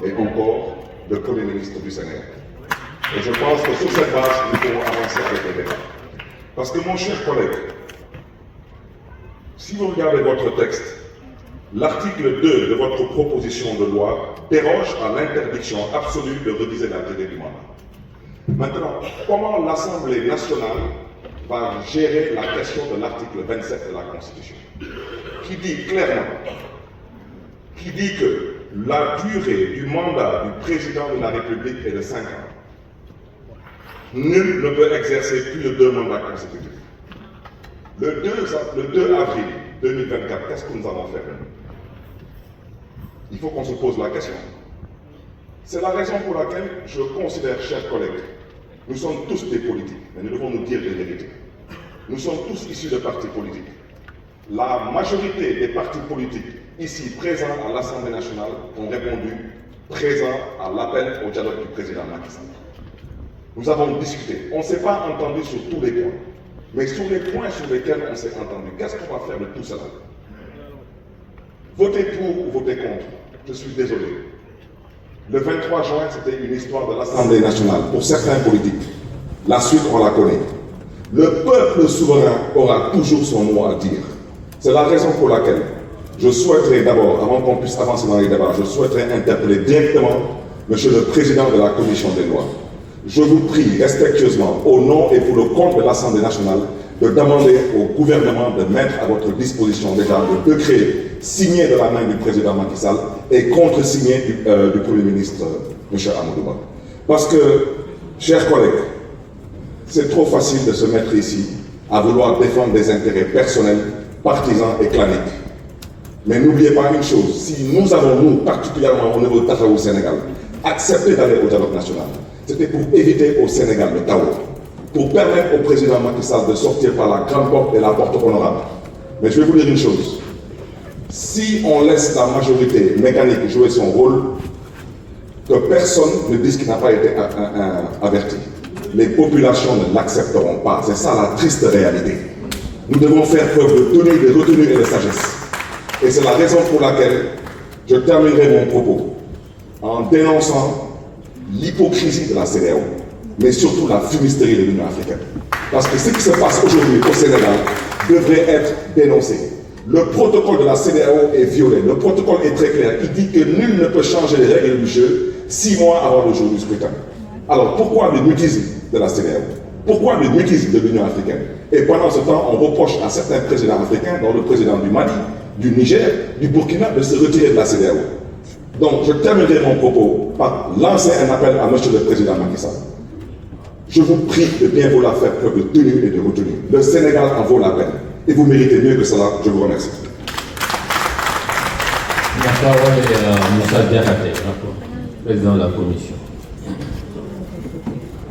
et encore de Premier ministre du Sénégal. Et je pense que sur cette base, il faut avancer avec le débat. Parce que mon cher collègue, si vous regardez votre texte, l'article 2 de votre proposition de loi déroge à l'interdiction absolue de réviser la durée du mandat. Maintenant, comment l'Assemblée nationale va gérer la question de l'article 27 de la Constitution, qui dit clairement, que la durée du mandat du président de la République est de 5 ans. Nul ne peut exercer plus de 2 mandats consécutifs. Le 2 avril 2024, qu'est-ce que nous allons faire? Il faut qu'on se pose la question. C'est la raison pour laquelle je considère, chers collègues, nous sommes tous des politiques, mais nous devons nous dire des vérités. Nous sommes tous issus de partis politiques. La majorité des partis politiques ici présents à l'Assemblée nationale ont répondu présent à l'appel au dialogue du président Macky Sall. Nous avons discuté. On ne s'est pas entendu sur tous les points, mais sur les points sur lesquels on s'est entendu, qu'est-ce qu'on va faire de tout cela? Voter pour ou voter contre? Je suis désolé. Le 23 juin, c'était une histoire de l'Assemblée nationale. Pour certains politiques, la suite, on la connaît. Le peuple souverain aura toujours son mot à dire. C'est la raison pour laquelle je souhaiterais d'abord, avant qu'on puisse avancer dans les débats, je souhaiterais interpeller directement Monsieur le Président de la Commission des lois. Je vous prie respectueusement, au nom et pour le compte de l'Assemblée nationale, de demander au gouvernement de mettre à votre disposition déjà le décret signé de la main du président Macky Sall et contre-signé du Premier ministre M. Amadou Ba. Parce que, chers collègues, c'est trop facile de se mettre ici à vouloir défendre des intérêts personnels, partisans et claniques. Mais n'oubliez pas une chose, si nous avons, nous, particulièrement au niveau de Taxawu au Sénégal, accepté d'aller au dialogue national, c'était pour éviter au Sénégal le chaos, pour permettre au président Macky Sall de sortir par la grande porte et la porte honorable. Mais je vais vous dire une chose, si on laisse la majorité mécanique jouer son rôle, que personne ne dise qu'il n'a pas été averti. Les populations ne l'accepteront pas. C'est ça la triste réalité. Nous devons faire preuve de tenue, de retenue et de sagesse. Et c'est la raison pour laquelle je terminerai mon propos en dénonçant l'hypocrisie de la CEDEAO, mais surtout la fumisterie de l'Union africaine. Parce que ce qui se passe aujourd'hui au Sénégal devrait être dénoncé. Le protocole de la CEDEAO est violé. Le protocole est très clair. Il dit que nul ne peut changer les règles du jeu 6 mois avant le jour du scrutin. Alors pourquoi le mutisme de la CEDEAO? Pourquoi le mutisme de l'Union africaine? Et pendant ce temps, on reproche à certains présidents africains, dont le président du Mali, du Niger, du Burkina, de se retirer de la CEDEAO. Donc je terminerai mon propos par lancer un appel à M. le Président Macky Sall. Je vous prie de bien vouloir faire preuve de tenue et de retenue. Le Sénégal en vaut la peine. Et vous méritez mieux que cela. Je vous remercie. La parole est à Moussa Diakhaté, président de la commission.